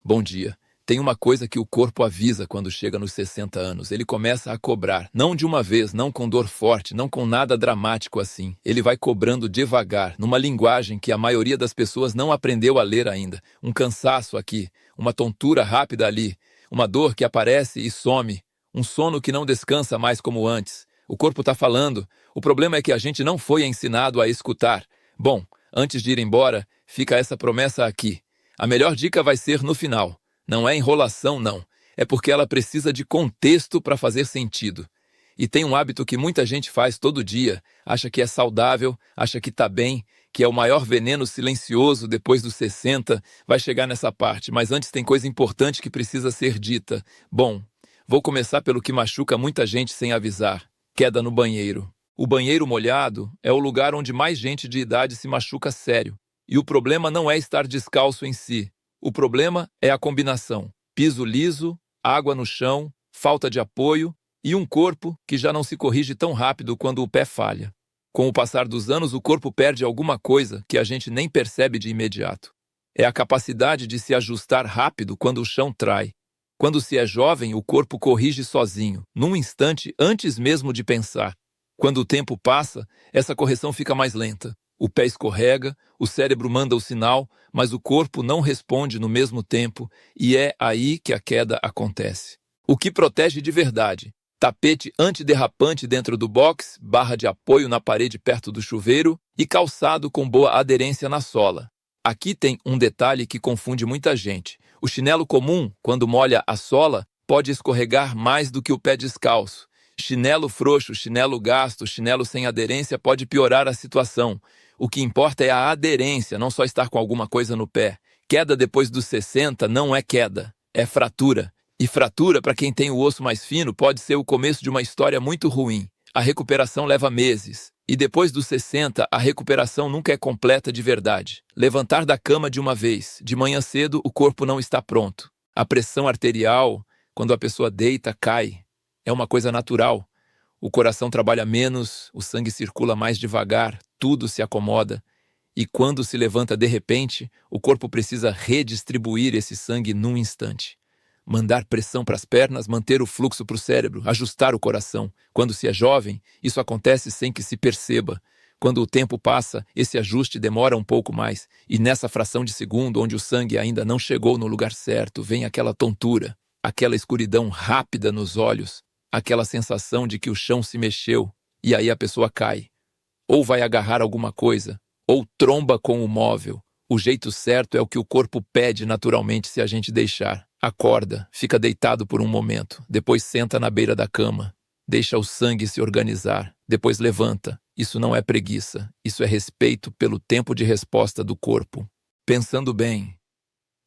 Bom dia. Tem uma coisa que o corpo avisa quando chega nos 60 anos. Ele começa a cobrar. Não de uma vez, não com dor forte, não com nada dramático assim. Ele vai cobrando devagar, numa linguagem que a maioria das pessoas não aprendeu a ler ainda. Um cansaço aqui, uma tontura rápida ali, uma dor que aparece e some, um sono que não descansa mais como antes. O corpo está falando. O problema é que a gente não foi ensinado a escutar. Bom, antes de ir embora, fica essa promessa aqui. A melhor dica vai ser no final. Não é enrolação, não. É porque ela precisa de contexto para fazer sentido. E tem um hábito que muita gente faz todo dia, acha que é saudável, acha que está bem, que é o maior veneno silencioso depois dos 60, vai chegar nessa parte, mas antes tem coisa importante que precisa ser dita. Bom, vou começar pelo que machuca muita gente sem avisar: queda no banheiro. O banheiro molhado é o lugar onde mais gente de idade se machuca sério. E o problema não é estar descalço em si. O problema é a combinação: piso liso, água no chão, falta de apoio e um corpo que já não se corrige tão rápido quando o pé falha. Com o passar dos anos, o corpo perde alguma coisa que a gente nem percebe de imediato. É a capacidade de se ajustar rápido quando o chão trai. Quando se é jovem, o corpo corrige sozinho, num instante antes mesmo de pensar. Quando o tempo passa, essa correção fica mais lenta. O pé escorrega, o cérebro manda o sinal, mas o corpo não responde no mesmo tempo e é aí que a queda acontece. O que protege de verdade? Tapete antiderrapante dentro do box, barra de apoio na parede perto do chuveiro e calçado com boa aderência na sola. Aqui tem um detalhe que confunde muita gente. O chinelo comum, quando molha a sola, pode escorregar mais do que o pé descalço. Chinelo frouxo, chinelo gasto, chinelo sem aderência pode piorar a situação. O que importa é a aderência, não só estar com alguma coisa no pé. Queda depois dos 60 não é queda, é fratura. E fratura, para quem tem o osso mais fino, pode ser o começo de uma história muito ruim. A recuperação leva meses. E depois dos 60, a recuperação nunca é completa de verdade. Levantar da cama de uma vez, de manhã cedo, o corpo não está pronto. A pressão arterial, quando a pessoa deita, cai. É uma coisa natural. O coração trabalha menos, o sangue circula mais devagar, tudo se acomoda. E quando se levanta de repente, o corpo precisa redistribuir esse sangue num instante. Mandar pressão para as pernas, manter o fluxo para o cérebro, ajustar o coração. Quando se é jovem, isso acontece sem que se perceba. Quando o tempo passa, esse ajuste demora um pouco mais. E nessa fração de segundo, onde o sangue ainda não chegou no lugar certo, vem aquela tontura, aquela escuridão rápida nos olhos, aquela sensação de que o chão se mexeu, e aí a pessoa cai. Ou vai agarrar alguma coisa, ou tromba com o móvel. O jeito certo é o que o corpo pede naturalmente se a gente deixar. Acorda, fica deitado por um momento, depois senta na beira da cama. Deixa o sangue se organizar, depois levanta. Isso não é preguiça, isso é respeito pelo tempo de resposta do corpo. Pensando bem,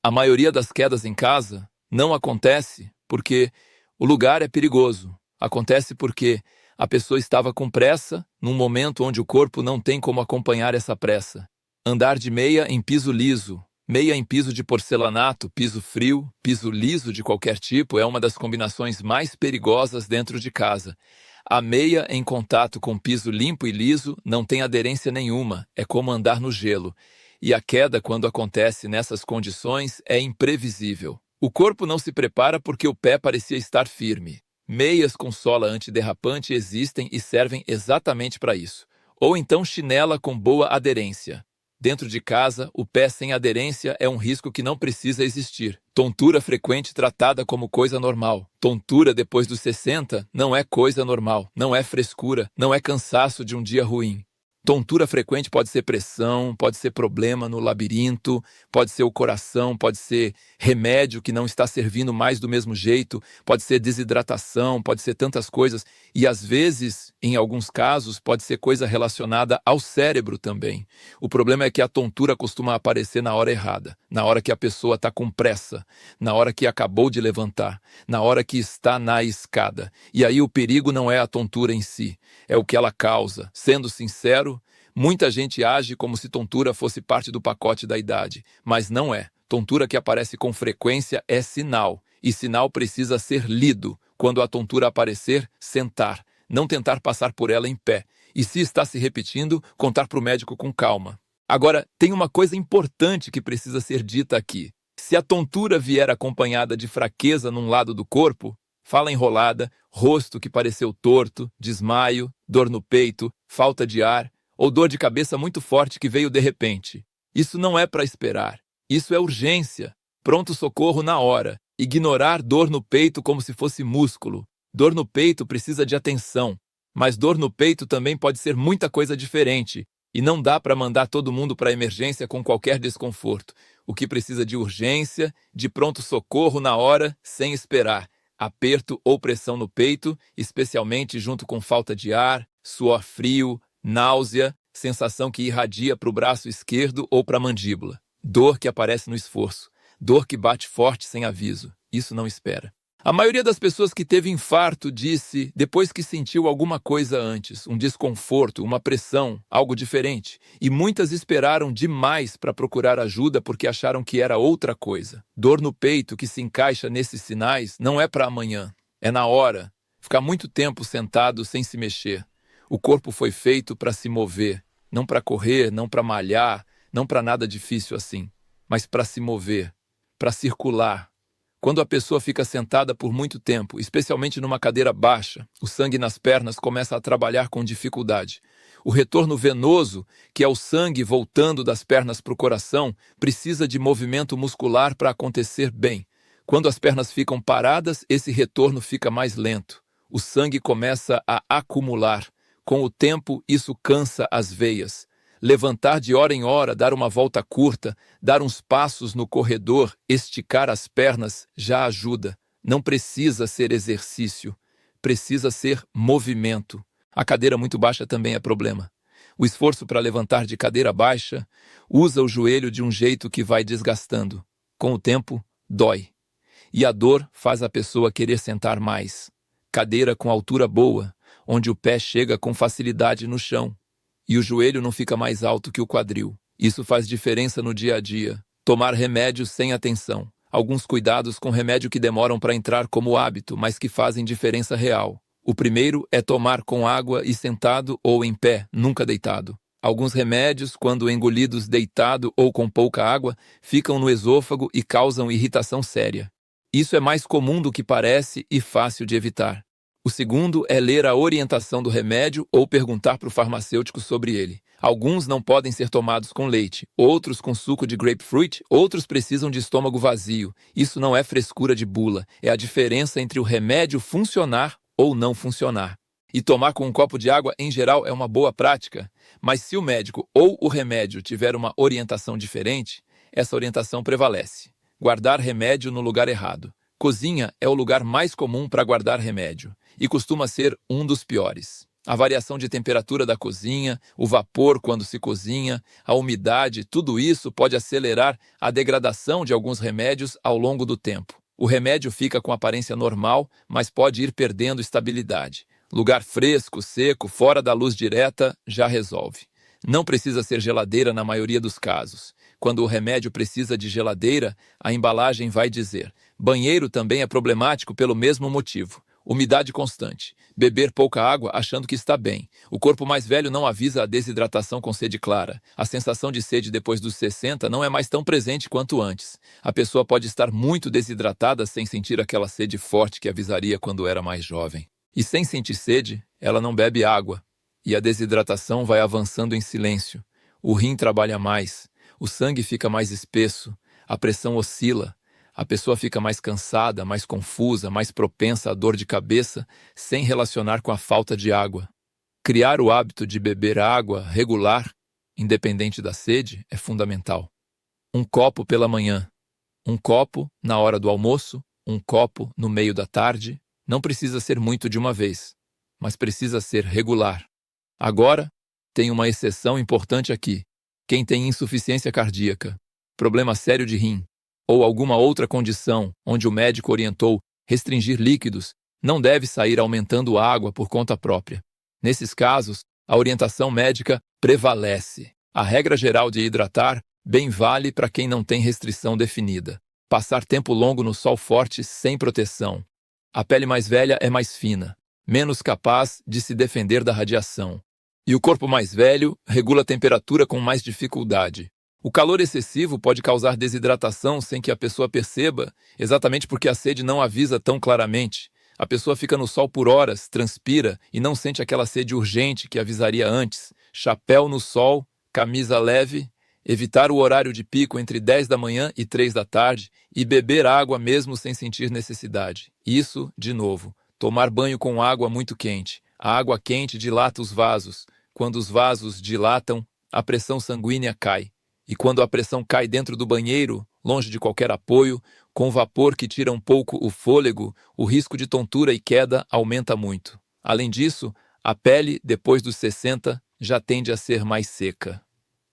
a maioria das quedas em casa não acontece porque o lugar é perigoso. Acontece porque a pessoa estava com pressa num momento onde o corpo não tem como acompanhar essa pressa. Andar de meia em piso liso, meia em piso de porcelanato, piso frio, piso liso de qualquer tipo é uma das combinações mais perigosas dentro de casa. A meia em contato com piso limpo e liso não tem aderência nenhuma, é como andar no gelo. E a queda, quando acontece nessas condições, é imprevisível. O corpo não se prepara porque o pé parecia estar firme. Meias com sola antiderrapante existem e servem exatamente para isso. Ou então chinela com boa aderência. Dentro de casa, o pé sem aderência é um risco que não precisa existir. Tontura frequente tratada como coisa normal. Tontura depois dos 60 não é coisa normal, não é frescura, não é cansaço de um dia ruim. Tontura frequente pode ser pressão, pode ser problema no labirinto, pode ser o coração, pode ser remédio que não está servindo mais do mesmo jeito, pode ser desidratação, pode ser tantas coisas. E às vezes, em alguns casos, pode ser coisa relacionada ao cérebro também. O problema é que a tontura costuma aparecer na hora errada, na hora que a pessoa está com pressa, na hora que acabou de levantar, na hora que está na escada. E aí o perigo não é a tontura em si, é o que ela causa. Sendo sincero, muita gente age como se tontura fosse parte do pacote da idade, mas não é. Tontura que aparece com frequência é sinal, e sinal precisa ser lido. Quando a tontura aparecer, sentar, não tentar passar por ela em pé. E se está se repetindo, contar para o médico com calma. Agora, tem uma coisa importante que precisa ser dita aqui. Se a tontura vier acompanhada de fraqueza num lado do corpo, fala enrolada, rosto que pareceu torto, desmaio, dor no peito, falta de ar ou dor de cabeça muito forte que veio de repente. Isso não é para esperar. Isso é urgência. Pronto-socorro na hora. Ignorar dor no peito como se fosse músculo. Dor no peito precisa de atenção. Mas dor no peito também pode ser muita coisa diferente. E não dá para mandar todo mundo para a emergência com qualquer desconforto. O que precisa de urgência, de pronto-socorro na hora, sem esperar. Aperto ou pressão no peito, especialmente junto com falta de ar, suor frio, náusea, sensação que irradia para o braço esquerdo ou para a mandíbula. Dor que aparece no esforço. Dor que bate forte sem aviso. Isso não espera. A maioria das pessoas que teve infarto disse depois que sentiu alguma coisa antes, um desconforto, uma pressão, algo diferente. E muitas esperaram demais para procurar ajuda porque acharam que era outra coisa. Dor no peito que se encaixa nesses sinais não é para amanhã, é na hora. Ficar muito tempo sentado sem se mexer. O corpo foi feito para se mover, não para correr, não para malhar, não para nada difícil assim, mas para se mover, para circular. Quando a pessoa fica sentada por muito tempo, especialmente numa cadeira baixa, o sangue nas pernas começa a trabalhar com dificuldade. O retorno venoso, que é o sangue voltando das pernas para o coração, precisa de movimento muscular para acontecer bem. Quando as pernas ficam paradas, esse retorno fica mais lento. O sangue começa a acumular. Com o tempo, isso cansa as veias. Levantar de hora em hora, dar uma volta curta, dar uns passos no corredor, esticar as pernas já ajuda. Não precisa ser exercício, precisa ser movimento. A cadeira muito baixa também é problema. O esforço para levantar de cadeira baixa usa o joelho de um jeito que vai desgastando. Com o tempo, dói. E a dor faz a pessoa querer sentar mais. Cadeira com altura boa, onde o pé chega com facilidade no chão. E o joelho não fica mais alto que o quadril. Isso faz diferença no dia a dia. Tomar remédios sem atenção. Alguns cuidados com remédio que demoram para entrar como hábito, mas que fazem diferença real. O primeiro é tomar com água e sentado ou em pé, nunca deitado. Alguns remédios, quando engolidos deitado ou com pouca água, ficam no esôfago e causam irritação séria. Isso é mais comum do que parece e fácil de evitar. O segundo é ler a orientação do remédio ou perguntar para o farmacêutico sobre ele. Alguns não podem ser tomados com leite, outros com suco de grapefruit, outros precisam de estômago vazio. Isso não é frescura de bula, é a diferença entre o remédio funcionar ou não funcionar. E tomar com um copo de água, em geral, é uma boa prática, mas se o médico ou o remédio tiver uma orientação diferente, essa orientação prevalece. Guardar remédio no lugar errado. Cozinha é o lugar mais comum para guardar remédio e costuma ser um dos piores. A variação de temperatura da cozinha, o vapor quando se cozinha, a umidade, tudo isso pode acelerar a degradação de alguns remédios ao longo do tempo. O remédio fica com aparência normal, mas pode ir perdendo estabilidade. Lugar fresco, seco, fora da luz direta, já resolve. Não precisa ser geladeira na maioria dos casos. Quando o remédio precisa de geladeira, a embalagem vai dizer: banheiro também é problemático pelo mesmo motivo. Umidade constante. Beber pouca água achando que está bem. O corpo mais velho não avisa a desidratação com sede clara. A sensação de sede depois dos 60 não é mais tão presente quanto antes. A pessoa pode estar muito desidratada sem sentir aquela sede forte que avisaria quando era mais jovem. E sem sentir sede, ela não bebe água. E a desidratação vai avançando em silêncio. O rim trabalha mais. O sangue fica mais espesso. A pressão oscila. A pessoa fica mais cansada, mais confusa, mais propensa à dor de cabeça, sem relacionar com a falta de água. Criar o hábito de beber água regular, independente da sede, é fundamental. Um copo pela manhã, um copo na hora do almoço, um copo no meio da tarde. Não precisa ser muito de uma vez, mas precisa ser regular. Agora, tem uma exceção importante aqui. Quem tem insuficiência cardíaca, problema sério de rim, ou alguma outra condição onde o médico orientou restringir líquidos, não deve sair aumentando a água por conta própria. Nesses casos, a orientação médica prevalece. A regra geral de hidratar bem vale para quem não tem restrição definida. Passar tempo longo no sol forte sem proteção. A pele mais velha é mais fina, menos capaz de se defender da radiação. E o corpo mais velho regula a temperatura com mais dificuldade. O calor excessivo pode causar desidratação sem que a pessoa perceba, exatamente porque a sede não avisa tão claramente. A pessoa fica no sol por horas, transpira e não sente aquela sede urgente que avisaria antes. Chapéu no sol, camisa leve, evitar o horário de pico entre 10 da manhã e 3 da tarde e beber água mesmo sem sentir necessidade. Isso, de novo, tomar banho com água muito quente. A água quente dilata os vasos. Quando os vasos dilatam, a pressão sanguínea cai. E quando a pressão cai dentro do banheiro, longe de qualquer apoio, com vapor que tira um pouco o fôlego, o risco de tontura e queda aumenta muito. Além disso, a pele, depois dos 60, já tende a ser mais seca.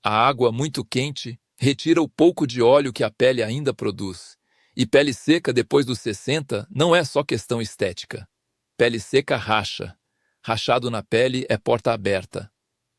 A água muito quente retira o pouco de óleo que a pele ainda produz. E pele seca depois dos 60 não é só questão estética. Pele seca racha. Rachado na pele é porta aberta.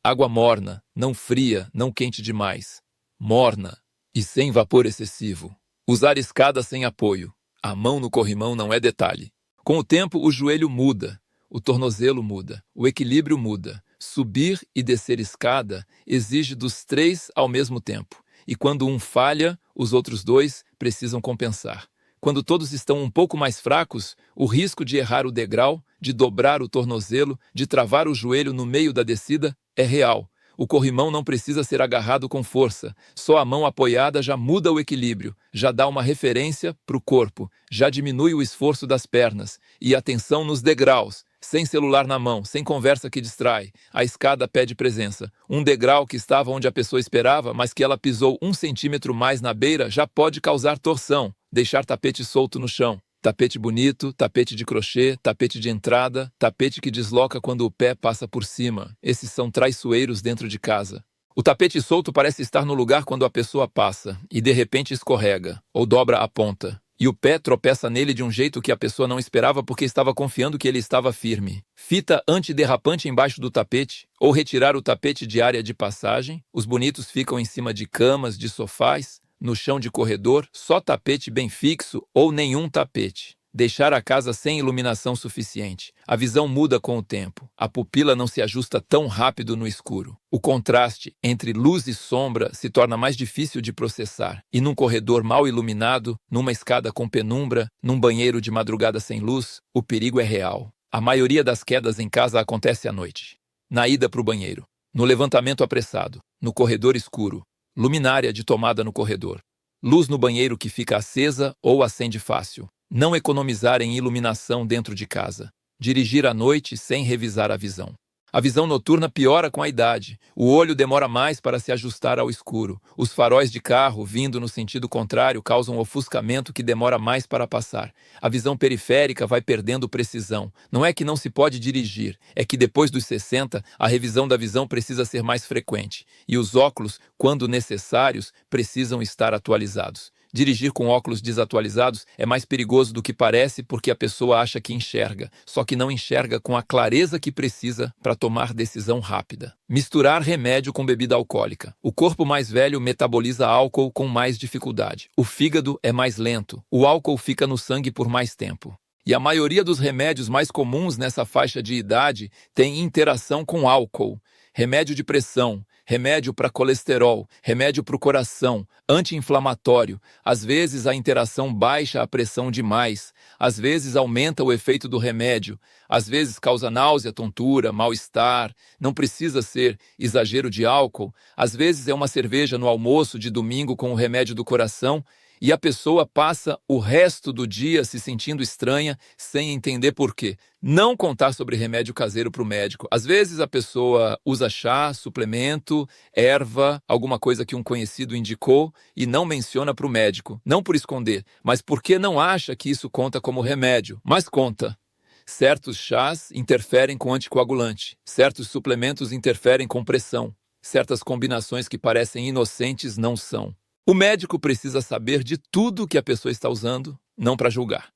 Água morna, não fria, não quente demais. Morna e sem vapor excessivo. Usar escada sem apoio. A mão no corrimão não é detalhe. Com o tempo, o joelho muda, o tornozelo muda, o equilíbrio muda. Subir e descer escada exige dos 3 ao mesmo tempo. E quando um falha, os outros 2 precisam compensar. Quando todos estão um pouco mais fracos, o risco de errar o degrau, de dobrar o tornozelo, de travar o joelho no meio da descida é real. O corrimão não precisa ser agarrado com força. Só a mão apoiada já muda o equilíbrio, já dá uma referência para o corpo, já diminui o esforço das pernas. E atenção nos degraus. Sem celular na mão, sem conversa que distrai. A escada pede presença. Um degrau que estava onde a pessoa esperava, mas que ela pisou 1 centímetro mais na beira, já pode causar torção, deixar tapete solto no chão. Tapete bonito, tapete de crochê, tapete de entrada, tapete que desloca quando o pé passa por cima. Esses são traiçoeiros dentro de casa. O tapete solto parece estar no lugar quando a pessoa passa, e de repente escorrega, ou dobra a ponta. E o pé tropeça nele de um jeito que a pessoa não esperava porque estava confiando que ele estava firme. Fita antiderrapante embaixo do tapete, ou retirar o tapete de área de passagem. Os bonitos ficam em cima de camas, de sofás, no chão de corredor, só tapete bem fixo ou nenhum tapete. Deixar a casa sem iluminação suficiente. A visão muda com o tempo. A pupila não se ajusta tão rápido no escuro. O contraste entre luz e sombra se torna mais difícil de processar. E num corredor mal iluminado, numa escada com penumbra, num banheiro de madrugada sem luz, o perigo é real. A maioria das quedas em casa acontece à noite. Na ida para o banheiro. No levantamento apressado. No corredor escuro. Luminária de tomada no corredor. Luz no banheiro que fica acesa ou acende fácil. Não economizar em iluminação dentro de casa. Dirigir à noite sem revisar a visão. A visão noturna piora com a idade. O olho demora mais para se ajustar ao escuro. Os faróis de carro, vindo no sentido contrário, causam ofuscamento que demora mais para passar. A visão periférica vai perdendo precisão. Não é que não se pode dirigir, é que depois dos 60, a revisão da visão precisa ser mais frequente. E os óculos, quando necessários, precisam estar atualizados. Dirigir com óculos desatualizados é mais perigoso do que parece porque a pessoa acha que enxerga, só que não enxerga com a clareza que precisa para tomar decisão rápida. Misturar remédio com bebida alcoólica. O corpo mais velho metaboliza álcool com mais dificuldade. O fígado é mais lento. O álcool fica no sangue por mais tempo. E a maioria dos remédios mais comuns nessa faixa de idade tem interação com álcool. Remédio de pressão, remédio para colesterol, remédio para o coração, anti-inflamatório. Às vezes a interação baixa a pressão demais, às vezes aumenta o efeito do remédio, às vezes causa náusea, tontura, mal-estar. Não precisa ser exagero de álcool, às vezes é uma cerveja no almoço de domingo com o remédio do coração e a pessoa passa o resto do dia se sentindo estranha, sem entender por quê. Não contar sobre remédio caseiro para o médico. Às vezes a pessoa usa chá, suplemento, erva, alguma coisa que um conhecido indicou e não menciona para o médico. Não por esconder, mas porque não acha que isso conta como remédio. Mas conta. Certos chás interferem com anticoagulante. Certos suplementos interferem com pressão. Certas combinações que parecem inocentes não são. O médico precisa saber de tudo que a pessoa está usando, não para julgar,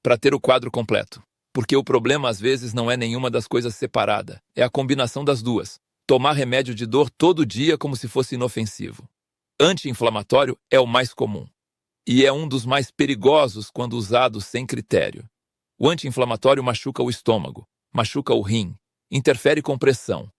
para ter o quadro completo. Porque o problema às vezes não é nenhuma das coisas separada, é a combinação das duas. Tomar remédio de dor todo dia como se fosse inofensivo. Anti-inflamatório é o mais comum e é um dos mais perigosos quando usado sem critério. O anti-inflamatório machuca o estômago, machuca o rim, interfere com pressão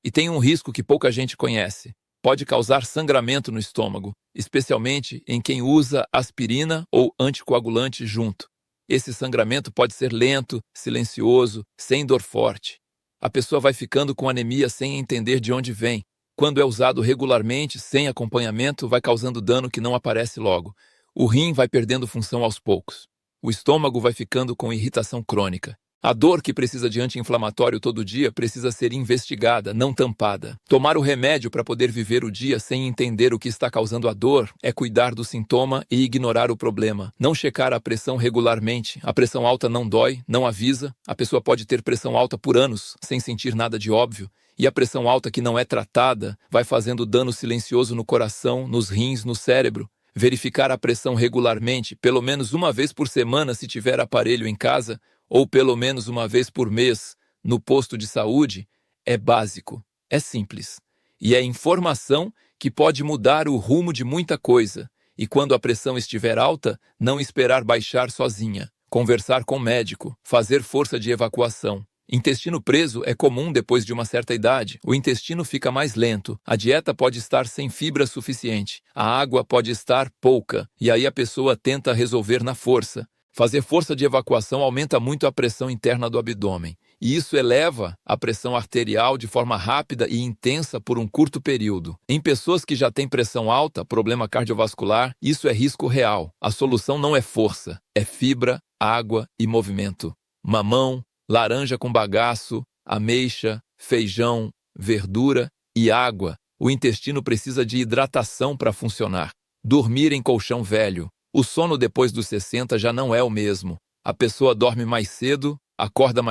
e tem um risco que pouca gente conhece. pode causar sangramento no estômago, especialmente em quem usa aspirina ou anticoagulante junto. Esse sangramento pode ser lento, silencioso, sem dor forte. A pessoa vai ficando com anemia sem entender de onde vem. Quando é usado regularmente, sem acompanhamento, vai causando dano que não aparece logo. O rim vai perdendo função aos poucos. O estômago vai ficando com irritação crônica. A dor que precisa de anti-inflamatório todo dia precisa ser investigada, não tampada. Tomar o remédio para poder viver o dia sem entender o que está causando a dor é cuidar do sintoma e ignorar o problema. Não checar a pressão regularmente. A pressão alta não dói, não avisa. A pessoa pode ter pressão alta por anos, sem sentir nada de óbvio. E a pressão alta que não é tratada vai fazendo dano silencioso no coração, nos rins, no cérebro. Verificar a pressão regularmente, pelo menos uma vez por semana se tiver aparelho em casa, ou pelo menos uma vez por mês no posto de saúde, é básico, é simples. E é informação que pode mudar o rumo de muita coisa. E quando a pressão estiver alta, não esperar baixar sozinha. Conversar com o médico, fazer força de evacuação. Intestino preso é comum depois de uma certa idade. O intestino fica mais lento, a dieta pode estar sem fibra suficiente, a água pode estar pouca, e aí a pessoa tenta resolver na força. Fazer força de evacuação aumenta muito a pressão interna do abdômen, e isso eleva a pressão arterial de forma rápida e intensa por um curto período. Em pessoas que já têm pressão alta, problema cardiovascular, isso é risco real. A solução não é força, é fibra, água e movimento. Mamão, laranja com bagaço, ameixa, feijão, verdura e água. O intestino precisa de hidratação para funcionar. Dormir em colchão velho. O sono depois dos 60 já não é o mesmo. A pessoa dorme mais cedo, acorda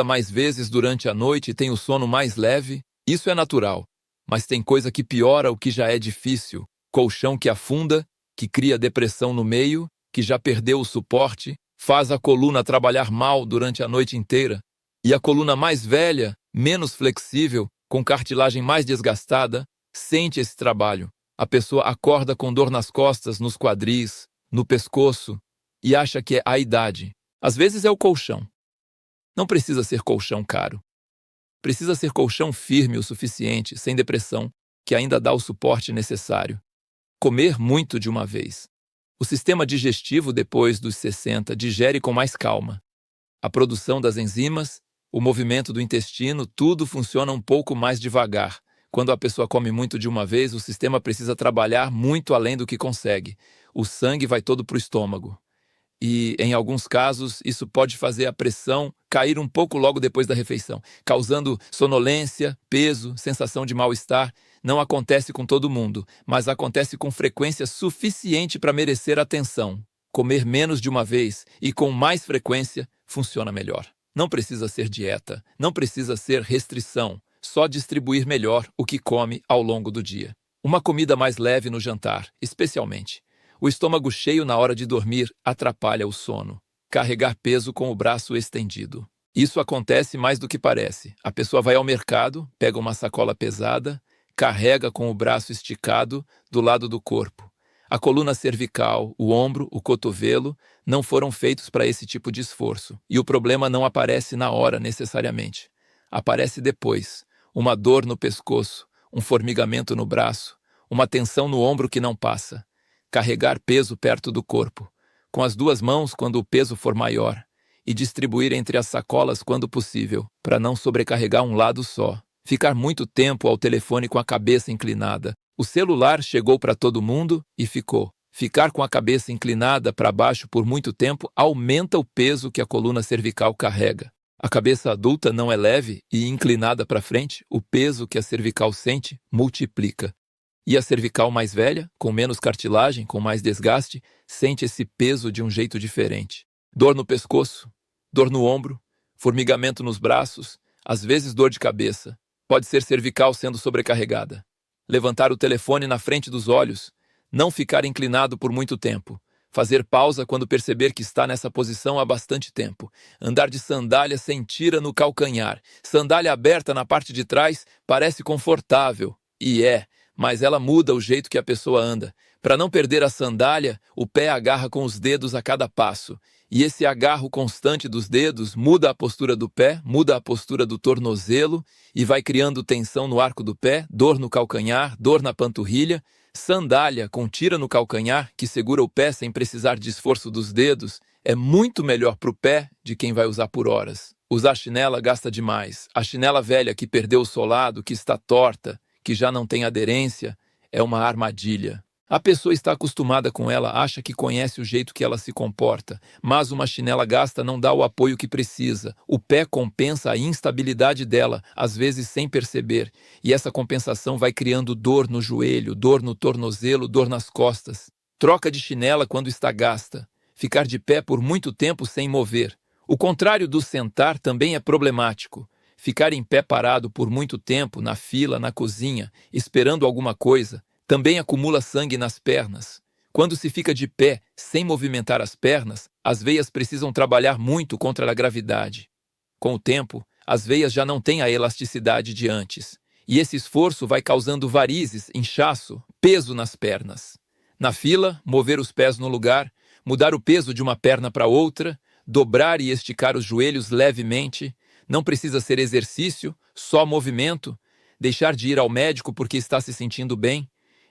mais vezes durante a noite e tem o sono mais leve. Isso é natural. Mas tem coisa que piora o que já é difícil. Colchão que afunda, que cria depressão no meio, que já perdeu o suporte, faz a coluna trabalhar mal durante a noite inteira. E a coluna mais velha, menos flexível, com cartilagem mais desgastada, sente esse trabalho. A pessoa acorda com dor nas costas, nos quadris, no pescoço e acha que é a idade. Às vezes é o colchão. Não precisa ser colchão caro. Precisa ser colchão firme o suficiente, sem depressão, que ainda dá o suporte necessário. Comer muito de uma vez. O sistema digestivo, depois dos 60, digere com mais calma. A produção das enzimas, o movimento do intestino, tudo funciona um pouco mais devagar. Quando a pessoa come muito de uma vez, o sistema precisa trabalhar muito além do que consegue. O sangue vai todo para o estômago. E, em alguns casos, isso pode fazer a pressão cair um pouco logo depois da refeição, causando sonolência, peso, sensação de mal-estar. Não acontece com todo mundo, mas acontece com frequência suficiente para merecer atenção. Comer menos de uma vez e com mais frequência funciona melhor. Não precisa ser dieta, não precisa ser restrição. Só distribuir melhor o que come ao longo do dia. Uma comida mais leve no jantar, especialmente. O estômago cheio na hora de dormir atrapalha o sono. Carregar peso com o braço estendido. Isso acontece mais do que parece. A pessoa vai ao mercado, pega uma sacola pesada, carrega com o braço esticado do lado do corpo. A coluna cervical, o ombro, o cotovelo não foram feitos para esse tipo de esforço. E o problema não aparece na hora necessariamente. Aparece depois. Uma dor no pescoço, um formigamento no braço, uma tensão no ombro que não passa. Carregar peso perto do corpo, com as duas mãos quando o peso for maior, e distribuir entre as sacolas quando possível, para não sobrecarregar um lado só. Ficar muito tempo ao telefone com a cabeça inclinada. O celular chegou para todo mundo e ficou. Ficar com a cabeça inclinada para baixo por muito tempo aumenta o peso que a coluna cervical carrega. A cabeça adulta não é leve e inclinada para frente, o peso que a cervical sente multiplica. E a cervical mais velha, com menos cartilagem, com mais desgaste, sente esse peso de um jeito diferente. Dor no pescoço, dor no ombro, formigamento nos braços, às vezes dor de cabeça. Pode ser cervical sendo sobrecarregada. Levantar o telefone na frente dos olhos, não ficar inclinado por muito tempo. Fazer pausa quando perceber que está nessa posição há bastante tempo. Andar de sandália sem tira no calcanhar. Sandália aberta na parte de trás parece confortável. E é, mas ela muda o jeito que a pessoa anda. Para não perder a sandália, o pé agarra com os dedos a cada passo. E esse agarro constante dos dedos muda a postura do pé, muda a postura do tornozelo e vai criando tensão no arco do pé, dor no calcanhar, dor na panturrilha. Sandália com tira no calcanhar, que segura o pé sem precisar de esforço dos dedos, é muito melhor para o pé de quem vai usar por horas. Usar chinela gasta demais. A chinela velha que perdeu o solado, que está torta, que já não tem aderência, é uma armadilha. A pessoa está acostumada com ela, acha que conhece o jeito que ela se comporta, mas uma chinela gasta não dá o apoio que precisa. O pé compensa a instabilidade dela, às vezes sem perceber, e essa compensação vai criando dor no joelho, dor no tornozelo, dor nas costas. Troca de chinela quando está gasta. Ficar de pé por muito tempo sem mover. O contrário do sentar também é problemático. Ficar em pé parado por muito tempo, na fila, na cozinha, esperando alguma coisa, também acumula sangue nas pernas. Quando se fica de pé, sem movimentar as pernas, as veias precisam trabalhar muito contra a gravidade. Com o tempo, as veias já não têm a elasticidade de antes, e esse esforço vai causando varizes, inchaço, peso nas pernas. Na fila, mover os pés no lugar, mudar o peso de uma perna para outra, dobrar e esticar os joelhos levemente, não precisa ser exercício, só movimento, deixar de ir ao médico porque está se sentindo bem.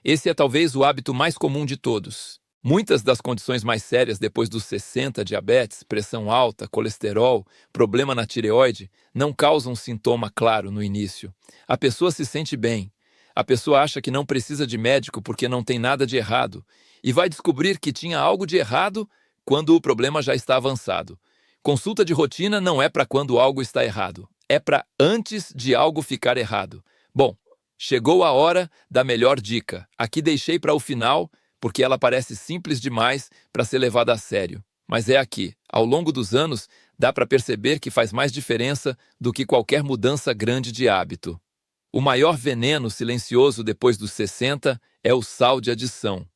Esse é talvez o hábito mais comum de todos. Muitas das condições mais sérias depois dos 60, diabetes, pressão alta, colesterol, problema na tireoide, não causam sintoma claro no início. A pessoa se sente bem. A pessoa acha que não precisa de médico porque não tem nada de errado e vai descobrir que tinha algo de errado quando o problema já está avançado. Consulta de rotina não é para quando algo está errado, é para antes de algo ficar errado. Bom, chegou a hora da melhor dica. Aqui deixei para o final, porque ela parece simples demais para ser levada a sério. Mas é aqui. Ao longo dos anos, dá para perceber que faz mais diferença do que qualquer mudança grande de hábito. O maior veneno silencioso depois dos 60 é o sal de adição.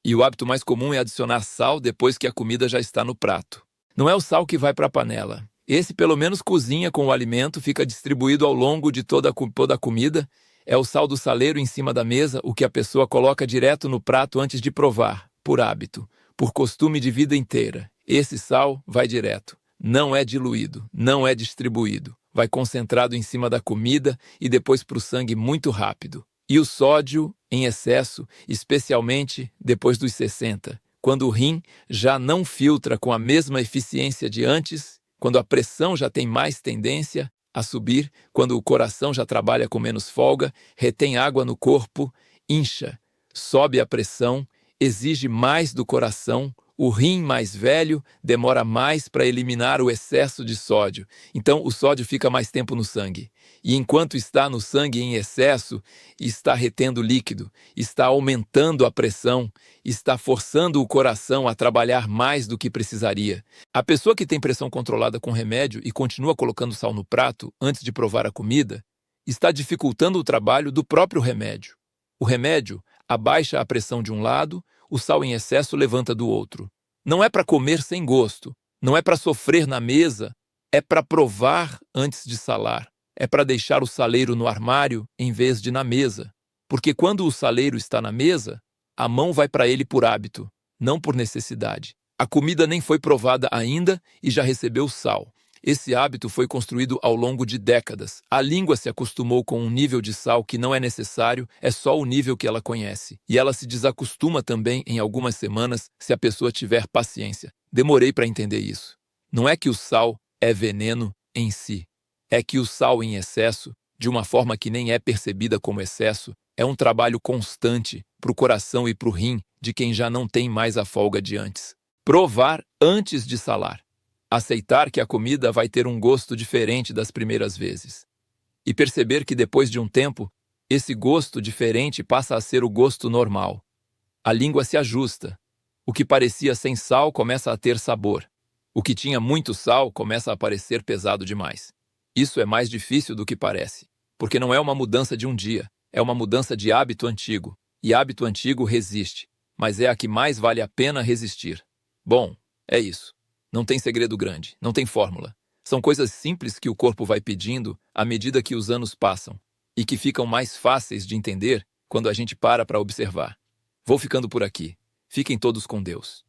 E o hábito mais comum é adicionar sal depois que a comida já está no prato. Não é o sal que vai para a panela. Esse pelo menos cozinha com o alimento, fica distribuído ao longo de toda a comida. É o sal do saleiro em cima da mesa, o que a pessoa coloca direto no prato antes de provar, por hábito, por costume de vida inteira. Esse sal vai direto. Não é diluído, não é distribuído. Vai concentrado em cima da comida e depois para o sangue muito rápido. E o sódio em excesso, especialmente depois dos 60, quando o rim já não filtra com a mesma eficiência de antes, quando a pressão já tem mais tendência a subir, quando o coração já trabalha com menos folga, retém água no corpo, incha, sobe a pressão, exige mais do coração, o rim mais velho demora mais para eliminar o excesso de sódio. Então, o sódio fica mais tempo no sangue. E enquanto está no sangue em excesso, está retendo líquido, está aumentando a pressão, está forçando o coração a trabalhar mais do que precisaria. A pessoa que tem pressão controlada com remédio e continua colocando sal no prato antes de provar a comida, está dificultando o trabalho do próprio remédio. O remédio abaixa a pressão de um lado, o sal em excesso levanta do outro. Não é para comer sem gosto, não é para sofrer na mesa, é para provar antes de salar. É para deixar o saleiro no armário em vez de na mesa. Porque quando o saleiro está na mesa, a mão vai para ele por hábito, não por necessidade. A comida nem foi provada ainda e já recebeu sal. Esse hábito foi construído ao longo de décadas. A língua se acostumou com um nível de sal que não é necessário, é só o nível que ela conhece. E ela se desacostuma também em algumas semanas se a pessoa tiver paciência. Demorei para entender isso. Não é que o sal é veneno em si. É que o sal em excesso, de uma forma que nem é percebida como excesso, é um trabalho constante para o coração e para o rim de quem já não tem mais a folga de antes. Provar antes de salar. Aceitar que a comida vai ter um gosto diferente das primeiras vezes. E perceber que depois de um tempo, esse gosto diferente passa a ser o gosto normal. A língua se ajusta. O que parecia sem sal começa a ter sabor. O que tinha muito sal começa a parecer pesado demais. Isso é mais difícil do que parece, porque não é uma mudança de um dia, é uma mudança de hábito antigo. E hábito antigo resiste, mas é a que mais vale a pena resistir. Bom, é isso. Não tem segredo grande, não tem fórmula. São coisas simples que o corpo vai pedindo à medida que os anos passam e que ficam mais fáceis de entender quando a gente para observar. Vou ficando por aqui. Fiquem todos com Deus.